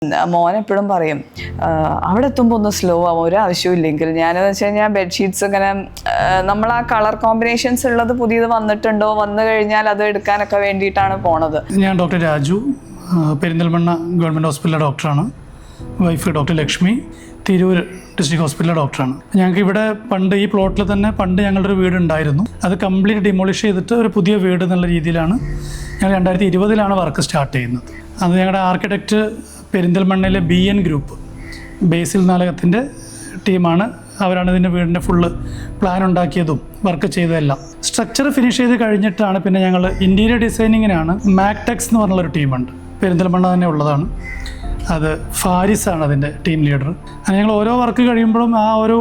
മോൻ എപ്പോഴും പറയും അവിടെ എത്തുമ്പോൾ ഒന്ന് സ്ലോ ആവും, ഒരു ആവശ്യമില്ലെങ്കിൽ. ഞാനെന്ന് വെച്ച് കഴിഞ്ഞാൽ ബെഡ്ഷീറ്റ്സ് ഇങ്ങനെ നമ്മൾ ആ കളർ കോമ്പിനേഷൻസ് ഉള്ളത് പുതിയത് വന്നിട്ടുണ്ടോ, വന്നു കഴിഞ്ഞാൽ അത് എടുക്കാനൊക്കെ വേണ്ടിയിട്ടാണ് പോണത്. ഞാൻ ഡോക്ടർ രാജു, പെരിന്തൽമണ്ണ ഗവൺമെൻറ് ഹോസ്പിറ്റലിലെ ഡോക്ടറാണ്. Wife doctor Lakshmi, Tirur district ഹോസ്പിറ്റലിലെ ഡോക്ടറാണ്. ഞങ്ങൾക്ക് ഇവിടെ പണ്ട് ഈ പ്ലോട്ടിൽ തന്നെ പണ്ട് ഞങ്ങളുടെ ഒരു വീടുണ്ടായിരുന്നു. അത് കംപ്ലീറ്റ് ഡിമോളിഷ് ചെയ്തിട്ട് ഒരു പുതിയ വീട് എന്നുള്ള രീതിയിലാണ് ഞങ്ങൾ 2020 വർക്ക് സ്റ്റാർട്ട് ചെയ്യുന്നത്. അത് ഞങ്ങളുടെ ആർക്കിടെക്റ്റ് പെരിന്തൽമണ്ണയിലെ BN ഗ്രൂപ്പ്, ബേസിൽ നാലകത്തിൻ്റെ ടീമാണ്. അവരാണ് ഇതിൻ്റെ വീടിൻ്റെ ഫുള്ള് പ്ലാൻ ഉണ്ടാക്കിയതും വർക്ക് ചെയ്തതെല്ലാം. സ്ട്രക്ചർ ഫിനിഷ് ചെയ്ത് കഴിഞ്ഞിട്ടാണ് പിന്നെ ഞങ്ങൾ ഇൻറ്റീരിയർ ഡിസൈനിങ്ങിനാണ് മാക്ടെക്സ് എന്ന് പറഞ്ഞുള്ളൊരു ടീമുണ്ട്, പെരിന്തൽമണ്ണ തന്നെ ഉള്ളതാണ്. അത് ഫാരിസാണ് അതിൻ്റെ ടീം ലീഡർ. അങ്ങനെ ഞങ്ങൾ ഓരോ വർക്ക് കഴിയുമ്പോഴും ആ ഒരു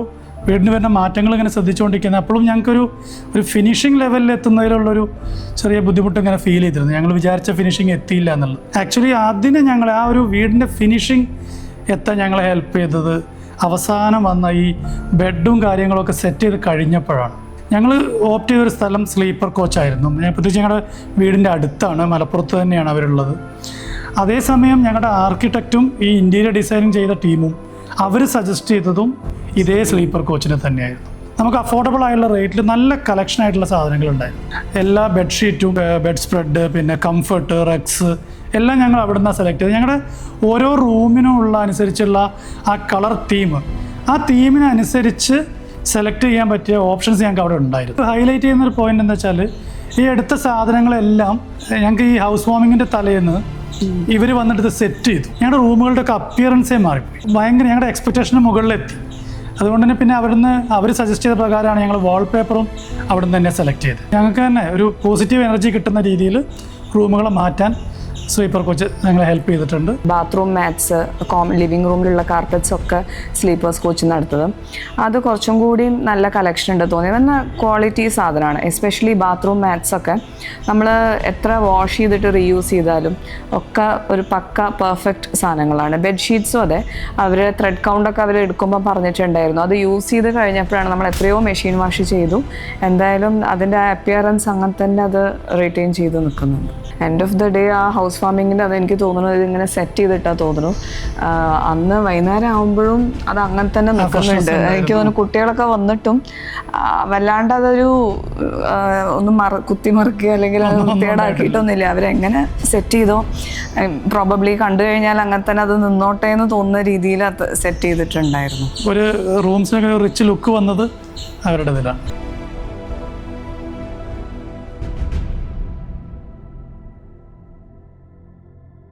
വീടിന് വരുന്ന മാറ്റങ്ങൾ ഇങ്ങനെ ശ്രദ്ധിച്ചുകൊണ്ടിരിക്കുന്നത്. അപ്പോഴും ഞങ്ങൾക്കൊരു ഫിനിഷിംഗ് ലെവലിൽ എത്തുന്നതിലുള്ളൊരു ചെറിയ ബുദ്ധിമുട്ട് ഇങ്ങനെ ഫീൽ ചെയ്തിരുന്നു. ഞങ്ങൾ വിചാരിച്ച ഫിനിഷിംഗ് എത്തിയില്ല എന്നുള്ളത്. ആക്ച്വലി അതിന് ഞങ്ങൾ ആ ഒരു വീടിൻ്റെ ഫിനിഷിംഗ് എത്താൻ ഞങ്ങളെ ഹെൽപ്പ് ചെയ്തത് അവസാനം വന്ന ഈ ബെഡും കാര്യങ്ങളൊക്കെ സെറ്റ് ചെയ്ത് കഴിഞ്ഞപ്പോഴാണ്. ഞങ്ങൾ ഓപ്റ്റ് ചെയ്തൊരു സ്ഥലം സ്ലീപ്പർ കോച്ചായിരുന്നു. പ്രത്യേകിച്ച് ഞങ്ങളുടെ വീടിൻ്റെ അടുത്താണ്, മലപ്പുറത്ത് തന്നെയാണ് അവരുള്ളത്. അതേസമയം ഞങ്ങളുടെ ആർക്കിടെക്റ്റും ഈ ഇൻറ്റീരിയർ ഡിസൈനിങ് ചെയ്ത ടീമും അവർ സജസ്റ്റ് ചെയ്തതും ഇതേ സ്ലീപ്പർ കോച്ചിനെ തന്നെയായിരുന്നു. നമുക്ക് അഫോർഡബിൾ ആയുള്ള റേറ്റിൽ നല്ല കളക്ഷൻ ആയിട്ടുള്ള സാധനങ്ങളുണ്ടായിരുന്നു. എല്ലാ ബെഡ്ഷീറ്റും, ബെഡ് സ്പ്രെഡ്, പിന്നെ കംഫർട്ട്, റഗ്സ് എല്ലാം ഞങ്ങൾ അവിടെ നിന്നാണ് സെലക്ട് ചെയ്തത്. ഞങ്ങളുടെ ഓരോ റൂമിനും ഉള്ള അനുസരിച്ചുള്ള ആ കളർ തീം, ആ തീമിനനുസരിച്ച് സെലക്ട് ചെയ്യാൻ പറ്റിയ ഓപ്ഷൻസ് ഞങ്ങൾക്ക് അവിടെ ഉണ്ടായിരുന്നു. ഹൈലൈറ്റ് ചെയ്യുന്നൊരു പോയിന്റ് എന്താ വെച്ചാൽ, ഈ എടുത്ത സാധനങ്ങളെല്ലാം ഞങ്ങൾക്ക് ഈ ഹൗസ് വാമിങ്ങിൻ്റെ തലേന്ന് ഇവർ വന്നിട്ട് ഇത് സെറ്റ് ചെയ്തു. ഞങ്ങളുടെ റൂമുകളുടെ ഒക്കെ അപ്പിയറൻസേ മാറിപ്പോയി. ഭയങ്കര ഞങ്ങളുടെ എക്സ്പെക്റ്റേഷന് മുകളിലെത്തി. അതുകൊണ്ട് തന്നെ പിന്നെ അവിടുന്ന് അവർ സജസ്റ്റ് ചെയ്ത പ്രകാരമാണ് ഞങ്ങൾ വാൾപേപ്പറും അവിടുന്ന് തന്നെ സെലക്ട് ചെയ്തത്. ഞങ്ങൾക്ക് തന്നെ ഒരു പോസിറ്റീവ് എനർജി കിട്ടുന്ന രീതിയിൽ റൂമുകൾ മാറ്റാൻ സ്ലീപ്പർ കോച്ച് ഞങ്ങളെ ഹെൽപ്പ് ചെയ്തിട്ടുണ്ട്. ബാത്റൂം മാറ്റ്സ്, ലിവിങ് റൂമിലുള്ള കാർപ്പറ്റ്സ് ഒക്കെ സ്ലീപ്പേഴ്സ് കോച്ച് നടത്തത്. അത് കുറച്ചും കൂടി നല്ല കളക്ഷൻ ഉണ്ട് തോന്നി. എന്നാൽ ക്വാളിറ്റി സാധനമാണ്. എസ്പെഷ്യലി ബാത്റൂം മാറ്റ്സ് ഒക്കെ നമ്മൾ എത്ര വാഷ് ചെയ്തിട്ട് റീയൂസ് ചെയ്താലും ഒക്കെ ഒരു പക്ക പെർഫെക്റ്റ് സാധനങ്ങളാണ്. ബെഡ്ഷീറ്റ്സും അതെ, അവർ ത്രെഡ് കൗണ്ടൊക്കെ അവർ എടുക്കുമ്പോൾ പറഞ്ഞിട്ടുണ്ടായിരുന്നു. അത് യൂസ് ചെയ്ത് കഴിഞ്ഞപ്പോഴാണ് നമ്മൾ എത്രയോ മെഷീൻ വാഷ് ചെയ്തു, എന്തായാലും അതിൻ്റെ അപ്പിയറൻസ് അങ്ങനെ തന്നെ അത് റിറ്റെയിൻ ചെയ്ത് നിൽക്കുന്നുണ്ട്. എൻഡ് ഓഫ് ദ ഡേ ആ ഹൗസ് വാമിങ്ങിൻ്റെ അത് എനിക്ക് തോന്നുന്നു ഇതിങ്ങനെ സെറ്റ് ചെയ്തിട്ടാ തോന്നുന്നു. അന്ന് വൈകുന്നേരം ആകുമ്പോഴും അത് അങ്ങനെ തന്നെ നിൽക്കുന്നുണ്ട്. എനിക്ക് തോന്നുന്നു കുട്ടികളൊക്കെ വന്നിട്ടും വല്ലാണ്ട് അതൊരു ഒന്ന് കുത്തിമറിക്കുക അല്ലെങ്കിൽ അത് വൃത്തികേടാക്കിയിട്ടൊന്നുമില്ല. അവരെങ്ങനെ സെറ്റ് ചെയ്തോ, പ്രോബബ്ലി കണ്ടു കഴിഞ്ഞാൽ അങ്ങനെ തന്നെ അത് നിന്നോട്ടെ എന്ന് തോന്നുന്ന രീതിയിൽ അത് സെറ്റ് ചെയ്തിട്ടുണ്ടായിരുന്നു. ഒരു റൂംസിനൊക്കെ റിച്ച് ലുക്ക് വന്നത് അവരുടെ ഇതിലാണ്.